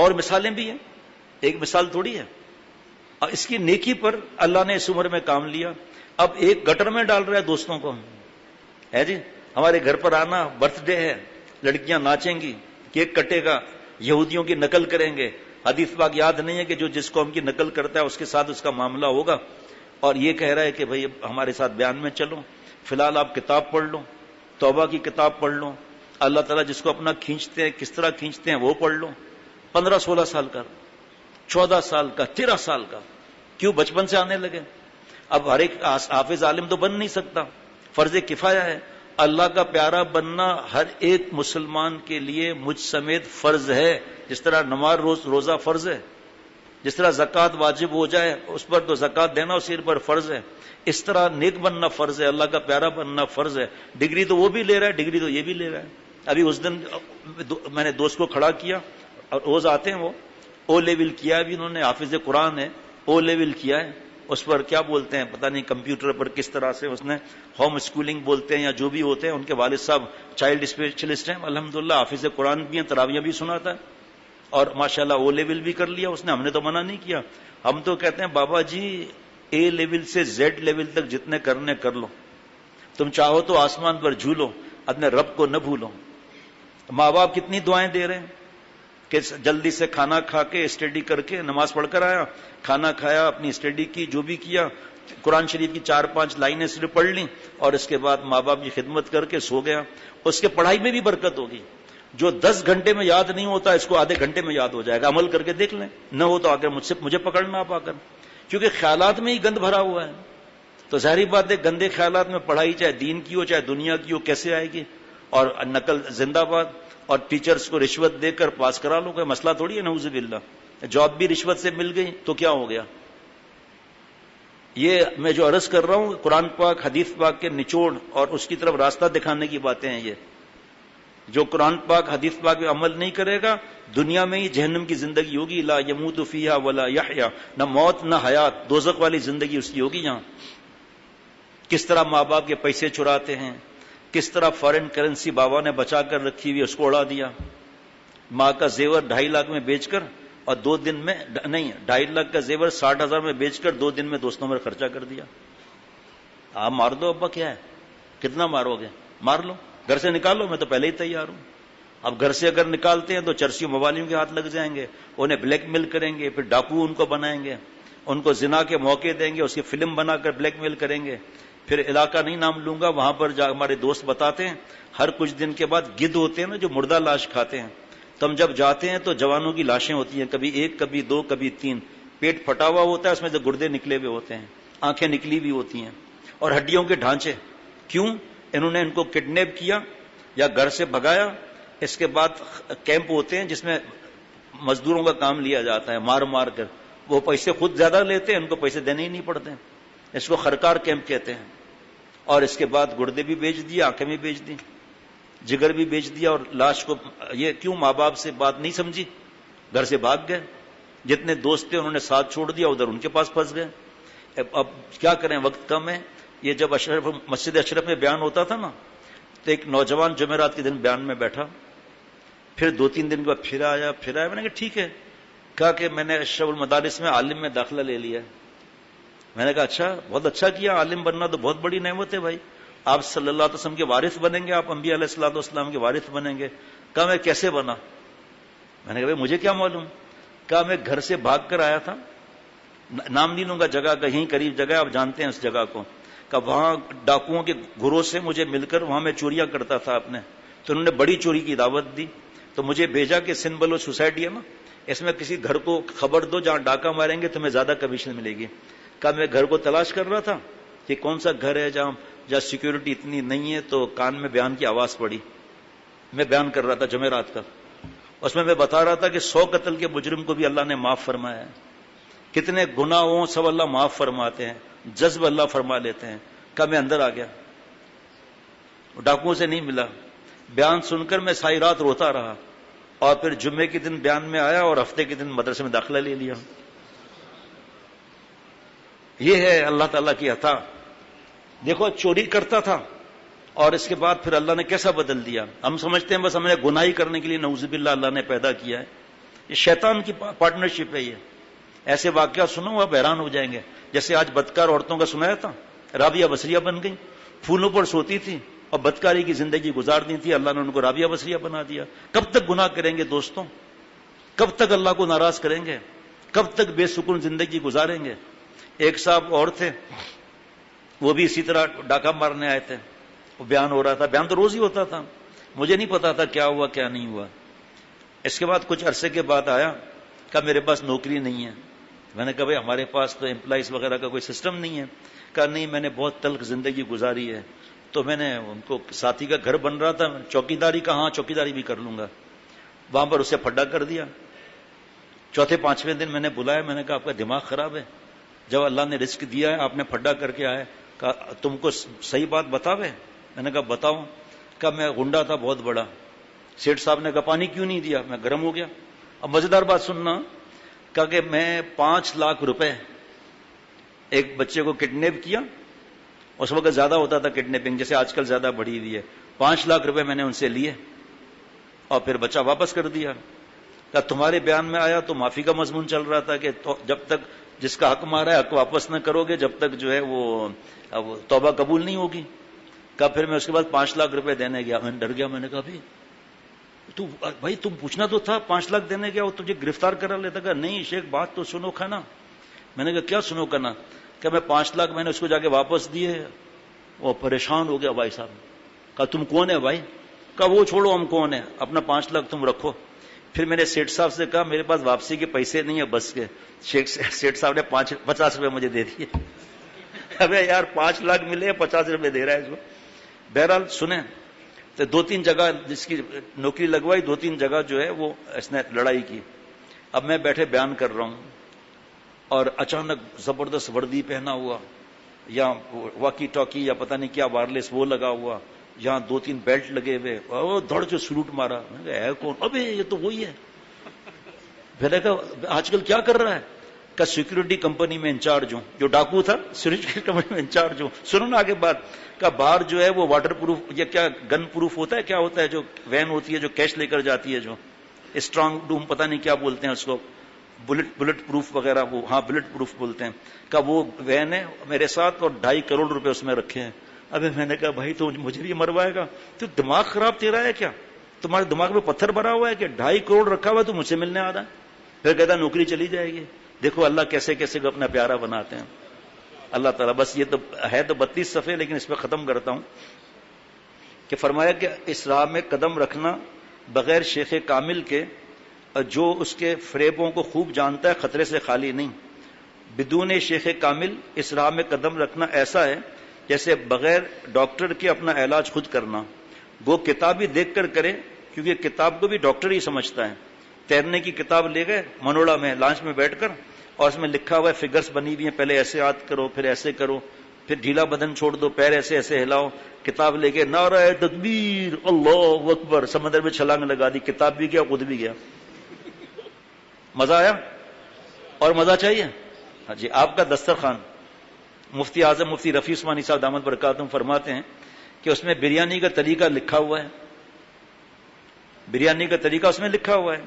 اور مثالیں بھی ہیں، ایک مثال تھوڑی ہے. اور اس کی نیکی پر اللہ نے اس عمر میں کام لیا. اب ایک گٹر میں ڈال رہا ہے دوستوں کو ہے جی. ہمارے گھر پر آنا، برتھ ڈے ہے، لڑکیاں ناچیں گی، کیک کٹے گا، یہودیوں کی نقل کریں گے. حدیث پاک یاد نہیں ہے کہ جو جس قوم کی نقل کرتا ہے اس کے ساتھ اس کا معاملہ ہوگا. اور یہ کہہ رہا ہے کہ بھئی ہمارے ساتھ بیان میں چلو. فی الحال آپ کتاب پڑھ لو، توبہ کی کتاب پڑھ لو، اللہ تعالیٰ جس کو اپنا کھینچتے ہیں کس طرح کھینچتے ہیں وہ پڑھ لو. 15-16 سال کا، 14 سال کا، 13 سال کا، کیوں بچپن سے آنے لگے؟ اب ہر ایک حافظ عالم تو بن نہیں سکتا، فرض کفایہ ہے. اللہ کا پیارا بننا ہر ایک مسلمان کے لیے مجھ سمیت فرض ہے. جس طرح نماز روزہ فرض ہے، جس طرح زکوٰۃ واجب ہو جائے اس پر تو زکوٰۃ دینا اس پر فرض ہے، اس طرح نیک بننا فرض ہے، اللہ کا پیارا بننا فرض ہے. ڈگری تو وہ بھی لے رہا ہے، ڈگری تو یہ بھی لے رہا ہے. ابھی اس دن میں نے دوست کو کھڑا کیا، اور روز آتے ہیں وہ او لیول کیا ہے، ابھی انہوں نے حافظ قرآن ہے، او لیول کیا ہے. اس پر کیا بولتے ہیں پتہ نہیں، کمپیوٹر پر کس طرح سے اس نے ہوم اسکولنگ بولتے ہیں یا جو بھی ہوتے ہیں. ان کے والد صاحب چائلڈ اسپیشلسٹ ہیں، الحمدللہ حافظ قرآن بھی ہیں، تراویح بھی سناتا ہے، اور ماشاءاللہ او لیول بھی کر لیا اس نے. ہم نے تو منع نہیں کیا. ہم تو کہتے ہیں بابا جی اے لیول سے زیڈ لیول تک جتنے کرنے کر لو، تم چاہو تو آسمان پر جھولو، اپنے رب کو نہ بھولو. ماں باپ کتنی دعائیں دے رہے ہیں کہ جلدی سے کھانا کھا کے اسٹڈی کر کے نماز پڑھ کر آیا، کھانا کھایا، اپنی اسٹڈی کی، جو بھی کیا، قرآن شریف کی 4-5 لائنیں صرف پڑھ لیں، اور اس کے بعد ماں باپ کی خدمت کر کے سو گیا. اس کے پڑھائی میں بھی برکت ہوگی. جو 10 گھنٹے میں یاد نہیں ہوتا اس کو آدھے گھنٹے میں یاد ہو جائے گا. عمل کر کے دیکھ لیں، نہ ہو تو آ کر مجھے پکڑنا آپ آ کر، کیونکہ خیالات میں ہی گند بھرا ہوا ہے. تو ظاہری بات ہے گندے خیالات میں پڑھائی چاہے دین کی ہو چاہے دنیا کی ہو کیسے آئے گی؟ اور نقل زندہ باد. اور ٹیچرز کو رشوت دے کر پاس کرا لو، کوئی مسئلہ تھوڑی ہے، نعوذ باللہ. جاب بھی رشوت سے مل گئی تو کیا ہو گیا؟ یہ میں جو عرض کر رہا ہوں قرآن پاک حدیث پاک کے نچوڑ اور اس کی طرف راستہ دکھانے کی باتیں ہیں. یہ جو قرآن پاک حدیث پاک پہ عمل نہیں کرے گا دنیا میں ہی جہنم کی زندگی ہوگی. لا یموت فیہا ولا یحیا، نہ موت نہ حیات، دوزخ والی زندگی اس کی ہوگی. یہاں کس طرح ماں باپ کے پیسے چراتے ہیں، کس طرح فارن کرنسی بابا نے بچا کر رکھی ہوئی اس کو اڑا دیا. ماں کا زیور 2.5 لاکھ میں بیچ کر اور 2 دن میں نہیں 2.5 لاکھ کا زیور 60,000 میں بیچ کر 2 دن میں دوستوں میں خرچہ کر دیا. آپ مار دو ابا، کیا ہے، کتنا مارو گے؟ مار لو، گھر سے نکالو، میں تو پہلے ہی تیار ہوں. اب گھر سے اگر نکالتے ہیں تو چرسیوں موالیوں کے ہاتھ لگ جائیں گے، انہیں بلیک میل کریں گے، پھر ڈاکو ان کو بنائیں گے، ان کو زنا کے موقع دیں گے، اس کی فلم بنا کر بلیک میل کریں گے. پھر علاقہ نہیں نام لوں گا، وہاں پر جا ہمارے دوست بتاتے ہیں ہر کچھ دن کے بعد گدھ ہوتے ہیں نا جو مردہ لاش کھاتے ہیں، تو ہم جب جاتے ہیں تو جوانوں کی لاشیں ہوتی ہیں، کبھی 1 کبھی 2 کبھی 3، پیٹ پھٹا ہوا ہوتا ہے، اس میں سے گردے نکلے ہوئے ہوتے ہیں، آنکھیں نکلی ہوئی ہوتی ہیں، اور ہڈیوں کے ڈھانچے. کیوں؟ انہوں نے ان کو کڈنیپ کیا یا گھر سے بھگایا. اس کے بعد کیمپ ہوتے ہیں جس میں مزدوروں کا کام لیا جاتا ہے مار مار کر، وہ پیسے خود زیادہ لیتے ہیں، ان کو پیسے دینے ہی نہیں پڑتے. اس کو خرکار کیمپ کہتے ہیں. اور اس کے بعد گردے بھی بیچ دیے، آنکھیں بھی بیچ دی، جگر بھی بیچ دیا، اور لاش کو یہ کیوں؟ ماں باپ سے بات نہیں سمجھی، گھر سے بھاگ گئے. جتنے دوست تھے انہوں نے ساتھ چھوڑ دیا، ادھر ان کے پاس پھنس گئے. اب کیا کریں، وقت کم ہے. یہ جب مسجد اشرف میں بیان ہوتا تھا نا، تو ایک نوجوان جمعرات کے دن بیان میں بیٹھا، پھر 2-3 دن کے بعد پھر آیا. میں نے کہا ٹھیک ہے، کہا کہ میں نے اشرف المدارس میں عالم میں داخلہ لے لیا. میں نے کہا اچھا، بہت اچھا کیا، عالم بننا تو بہت بڑی نعمت ہے بھائی، آپ صلی اللہ علیہ وسلم کے وارث بنیں گے، آپ انبیاء علیہ الصلوۃ والسلام کے وارث بنیں گے. کہا میں کیسے بنا؟ میں نے کہا بھائی مجھے کیا معلوم. کہا میں گھر سے بھاگ کر آیا تھا، نام نہیں لوں گا جگہ کا، یہیں قریب جگہ آپ جانتے ہیں اس جگہ کو. کہ وہاں ڈاکوؤں کے گروہ سے مجھے مل کر وہاں میں چوریاں کرتا تھا اپنے، تو انہوں نے بڑی چوری کی دعوت دی، تو مجھے بھیجا کہ سندھ بلوچ سوسائٹی ہے نا، اس میں کسی گھر کو خبر دو جہاں ڈاکہ ماریں گے تمہیں زیادہ کمیشن ملے گی. کہا میں گھر کو تلاش کر رہا تھا کہ کون سا گھر ہے جہاں سیکیورٹی اتنی نہیں ہے، تو کان میں بیان کی آواز پڑی. میں بیان کر رہا تھا جمعرات کا، اس میں بتا رہا تھا کہ 100 قتل کے مجرم کو بھی اللہ نے معاف فرمایا ہے، کتنے گناہ ہوں سب اللہ معاف فرماتے ہیں، جذب اللہ فرما لیتے ہیں. کہا میں اندر آ گیا، ڈاکوؤں سے نہیں ملا. بیان سن کر میں ساری رات روتا رہا، اور پھر جمعے کے دن بیان میں آیا اور ہفتے کے دن مدرسے میں داخلہ لے لیا. یہ ہے اللہ تعالیٰ کی عطا. دیکھو چوری کرتا تھا اور اس کے بعد پھر اللہ نے کیسا بدل دیا. ہم سمجھتے ہیں بس ہمیں گناہی کرنے کے لیے نعوذ باللہ اللہ نے پیدا کیا ہے. یہ شیطان کی پارٹنرشپ ہے. یہ ایسے واقعات سنو آپ حیران ہو جائیں گے. جیسے آج بدکار عورتوں کا سنایا تھا, رابعہ بصریہ بن گئی, پھولوں پر سوتی تھی اور بدکاری کی زندگی گزارنی تھی, اللہ نے ان کو رابعہ بصریہ بنا دیا. کب تک گناہ کریں گے دوستوں؟ کب تک اللہ کو ناراض کریں گے؟ کب تک بے سکون زندگی گزاریں گے؟ ایک صاحب اور تھے, وہ بھی اسی طرح ڈاکہ مارنے آئے تھے. وہ بیان ہو رہا تھا, بیان تو روز ہی ہوتا تھا, مجھے نہیں پتا تھا کیا ہوا کیا نہیں ہوا. اس کے بعد کچھ عرصے کے بعد آیا, کہا میرے پاس نوکری نہیں ہے. میں نے کہا بھائی ہمارے پاس تو امپلائیز وغیرہ کا کوئی سسٹم نہیں ہے. کہا نہیں, میں نے بہت تلخ زندگی گزاری ہے. تو میں نے ان کو, ساتھی کا گھر بن رہا تھا, چوکیداری کا, ہاں چوکیداری بھی کر لوں گا, وہاں پر اسے پھڈا کر دیا. چوتھے پانچویں دن میں نے بلایا, میں نے کہا آپ کا دماغ خراب ہے, جب اللہ نے رزق دیا ہے آپ نے پھڈا کر کے آئے. کہا تم کو صحیح بات بتاوے؟ میں نے کہا بتاؤ. کہا میں گنڈا تھا بہت بڑا. سیٹھ صاحب نے کہا پانی کیوں نہیں دیا؟ میں گرم ہو گیا. اب مزیدار بات سننا, کہا کہ میں 5 لاکھ روپے ایک بچے کو کڈنیپ کیا. اس وقت زیادہ ہوتا تھا کڈنیپنگ, جیسے آج کل زیادہ بڑھی ہوئی ہے. 5 لاکھ روپے میں نے ان سے لیے اور پھر بچہ واپس کر دیا. کہا تمہارے بیان میں آیا تو معافی کا مضمون چل رہا تھا کہ جب تک جس کا حق مارا ہے حق واپس نہ کرو گے جب تک جو ہے وہ توبہ قبول نہیں ہوگی. کہا پھر میں اس کے بعد 5 لاکھ روپے دینے گیا. میں ڈر گیا, میں نے کہا بھائی تم پوچھنا تو تھا, 5 لاکھ دینے گیا وہ تجھے گرفتار کرا لیتا. کہا نہیں شیخ بات تو سنو کھانا. میں نے کہا کیا سنو کھانا؟ کہ میں 5 لاکھ میں نے اس کو جا کے واپس دیے. وہ پریشان ہو گیا بھائی صاحب. کہا تم کون ہے بھائی؟ کہا وہ چھوڑو ہم کون ہیں, اپنا 5 لاکھ تم رکھو. پھر میں نے سیٹھ صاحب سے کہا میرے پاس واپسی کے پیسے نہیں ہے بس کے. سیٹھ صاحب نے 50 روپے مجھے دے دیے. ابے یار 5 لاکھ ملے, 50 روپے دے رہا ہے اس کو. بہرحال سنیں, تو 2-3 جگہ جس کی نوکری لگوائی, 2-3 جگہ جو ہے وہ اس نے لڑائی کی. اب میں بیٹھے بیان کر رہا ہوں اور اچانک زبردست وردی پہنا ہوا, یا واکی ٹاکی یا پتہ نہیں کیا وائرلیس وہ لگا ہوا, یہاں 2-3 بیلٹ لگے ہوئے, اور دھڑ جو سلوٹ مارا. میں کہا ہے کون؟ ابے یہ تو وہی ہے. میں نے کہا آج کل کیا کر رہا ہے؟ کہ سیکورٹی کمپنی میں انچارج ہوں. جو ڈاکو تھا سیکورٹی کمپنی میں انچارج ہوں. سنو نا آگے بات. کہ باہر جو ہے وہ واٹر پروف یا کیا گن پروف ہوتا ہے, کیا ہوتا ہے جو وین ہوتی ہے جو کیش لے کر جاتی ہے, جو اسٹرانگ روم پتہ نہیں کیا بولتے ہیں اس کو, بلٹ پروف وغیرہ, وہ ہاں بلٹ پروف بولتے ہیں. کہ وہ وین ہے میرے ساتھ اور 2.5 کروڑ روپے اس میں رکھے ہیں. ابھی میں نے کہا بھائی تو مجھے بھی مروائے گا؟ تو دماغ خراب تیرا ہے کیا؟ تمہارے دماغ میں پتھر بھرا ہوا ہے کہ 2.5 کروڑ رکھا ہوا ہے تو مجھ سے ملنے آ رہا ہے؟ پھر کہتا نوکری چلی جائے گی. دیکھو اللہ کیسے کیسے کو اپنا پیارا بناتے ہیں اللہ تعالیٰ. بس یہ تو ہے تو 32 صفحے, لیکن اس پہ ختم کرتا ہوں کہ فرمایا کہ اس راہ میں قدم رکھنا بغیر شیخ کامل کے, جو اس کے فریبوں کو خوب جانتا ہے, خطرے سے خالی نہیں. بدون شیخ کامل اس راہ میں قدم رکھنا ایسا ہے جیسے بغیر ڈاکٹر کے اپنا علاج خود کرنا. وہ کتاب ہی دیکھ کر کرے, کیونکہ کتاب کو بھی ڈاکٹر ہی سمجھتا ہے. تیرنے کی کتاب لے گئے منوڑا میں لانچ میں بیٹھ کر, اور اس میں لکھا ہوا ہے فگرز بنی ہوئی ہیں, پہلے ایسے ہاتھ کرو پھر ایسے کرو, پھر ڈھیلا بدن چھوڑ دو, پیر ایسے ایسے ہلاؤ. کتاب لے کے نعرہ تکبیر اللہ اکبر, سمندر میں چھلانگ لگا دی. کتاب بھی گیا خود بھی گیا. مزہ آیا اور مزہ چاہیے؟ ہاں جی. آپ کا دسترخوان, مفتی اعظم مفتی رفیع عثمانی صاحب دامت برکاتہم فرماتے ہیں کہ اس میں بریانی کا طریقہ لکھا ہوا ہے. بریانی کا طریقہ اس میں لکھا ہوا ہے,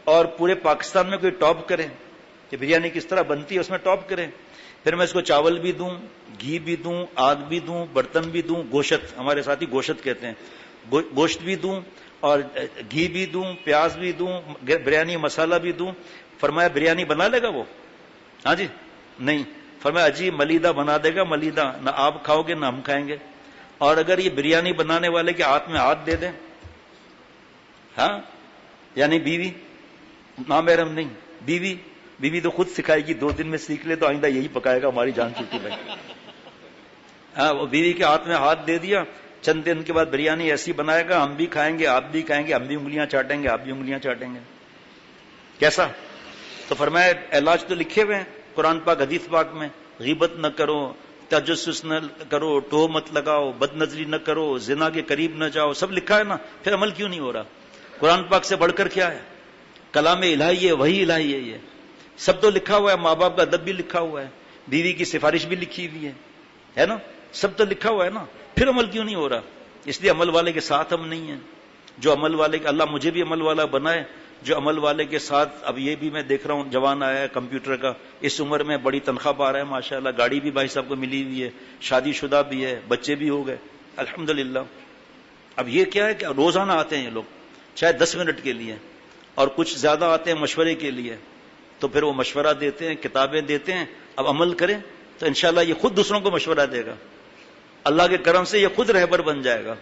اور پورے پاکستان میں کوئی ٹاپ کرے کہ بریانی کس طرح بنتی ہے, اس میں ٹاپ کرے. پھر میں اس کو چاول بھی دوں, گھی بھی دوں, آگ بھی دوں, برتن بھی دوں, گوشت, ہمارے ساتھی گوشت کہتے ہیں, گوشت بھی دوں اور گھی بھی دوں, پیاز بھی دوں, بریانی مسالہ بھی دوں. فرمایا بریانی بنا لے گا وہ؟ ہاں جی نہیں. فرمایا عجیب ملیدہ بنا دے گا, ملیدہ, نہ آپ کھاؤ گے نہ ہم کھائیں گے. اور اگر یہ بریانی بنانے والے کے ہاتھ میں ہاتھ دے دیں, ہاں یعنی بیوی, نامحرم نہیں, بیوی تو خود سکھائے گی, 2 دن میں سیکھ لے تو آئندہ یہی پکائے گا, ہماری جان چھوٹی بھائی. ہاں وہ بیوی کے ہاتھ میں ہاتھ دے دیا, چند دن کے بعد بریانی ایسی بنائے گا, ہم بھی کھائیں گے آپ بھی کھائیں گے, ہم بھی انگلیاں چاٹیں گے آپ بھی انگلیاں چاٹیں گے. کیسا؟ تو فرمایا علاج تو لکھے ہوئے ہیں قرآن پاک حدیث پاک میں. غیبت نہ کرو, تجسس نہ کرو, ٹوہ مت لگاؤ, بد نظری نہ کرو, زنا کے قریب نہ جاؤ, سب لکھا ہے نا. پھر عمل کیوں نہیں ہو رہا؟ قرآن پاک سے بڑھ کر کیا ہے؟ کلام الہی ہے, وہی الہی ہے. یہ سب تو لکھا ہوا ہے, ماں باپ کا ادب بھی لکھا ہوا ہے, بیوی کی سفارش بھی لکھی ہوئی ہے نا, سب تو لکھا ہوا ہے نا. پھر عمل کیوں نہیں ہو رہا؟ اس لیے عمل والے کے ساتھ ہم نہیں ہیں. جو عمل والے, اللہ مجھے بھی عمل والا بنائے, جو عمل والے کے ساتھ، اب یہ بھی میں دیکھ رہا ہوں جوان آیا ہے کمپیوٹر کا، اس عمر میں بڑی تنخواہ پا رہا ہے ماشاءاللہ، گاڑی بھی بھائی صاحب کو ملی ہوئی ہے، شادی شدہ بھی ہے، بچے بھی ہو گئے الحمدللہ۔ اب یہ کیا ہے کہ روزانہ آتے ہیں یہ لوگ، چاہے 10 منٹ کے لیے، اور کچھ زیادہ آتے ہیں مشورے کے لیے، تو پھر وہ مشورہ دیتے ہیں، کتابیں دیتے ہیں، اب عمل کریں تو انشاءاللہ یہ خود دوسروں کو مشورہ دے گا، اللہ کے کرم سے یہ خود رہبر بن جائے گا۔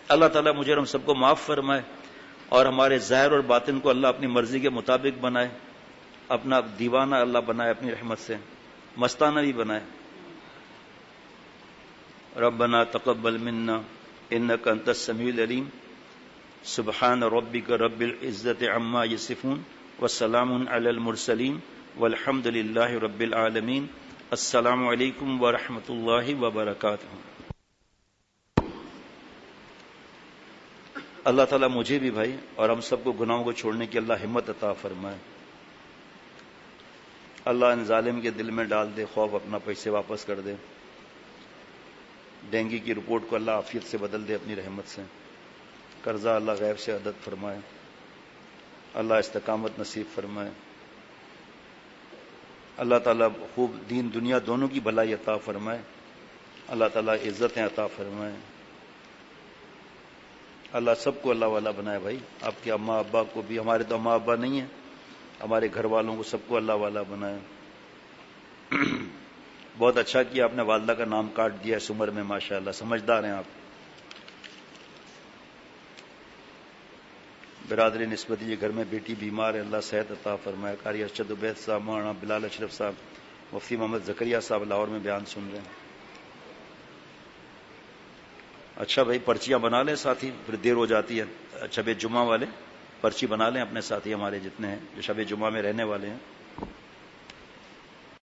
اللہ تعالیٰ مجھے اور ہم سب کو معاف فرمائے، اور ہمارے ظاہر اور باطن کو اللہ اپنی مرضی کے مطابق بنائے، اپنا دیوانہ اللہ بنائے اپنی رحمت سے، مستانہ بھی بنائے۔ ربنا تقبل منا انک انت السمیع العلیم، سبحان ربک رب العزت عما یصفون وسلام علی المرسلین والحمد للہ رب العالمین۔ السلام علیکم ورحمۃ اللہ وبرکاتہ۔ اللہ تعالیٰ مجھے بھی بھائی اور ہم سب کو گناہوں کو چھوڑنے کی اللہ ہمت عطا فرمائے، اللہ ان ظالم کے دل میں ڈال دے خوف، اپنا پیسے واپس کر دے، ڈینگی کی رپورٹ کو اللہ عافیت سے بدل دے اپنی رحمت سے، قرضہ اللہ غیب سے عدد فرمائے، اللہ استقامت نصیب فرمائے، اللہ تعالیٰ خوب دین دنیا دونوں کی بھلائی عطا فرمائے، اللہ تعالیٰ عزتیں عطا فرمائے، اللہ سب کو اللہ والا بنائے بھائی، آپ کے اماں ابا کو بھی، ہمارے تو اماں ابا نہیں ہیں، ہمارے گھر والوں کو سب کو اللہ والا بنائے۔ بہت اچھا کیا آپ نے والدہ کا نام کاٹ دیا اس عمر میں، ماشاءاللہ سمجھدار ہیں آپ۔ برادری نسبت یہ گھر میں بیٹی بیمار ہے، اللہ صحت عطا فرمائے۔ قاری ارشد عبید صاحب، مولانا بلال اشرف صاحب، مفتی محمد زکریا صاحب لاہور میں بیان سن رہے ہیں۔ اچھا بھائی پرچیاں بنا لیں ساتھی، پھر دیر ہو جاتی ہے۔ شب جمعہ والے پرچی بنا لیں اپنے ساتھی ہمارے جتنے ہیں جو شب جمعہ میں رہنے والے ہیں۔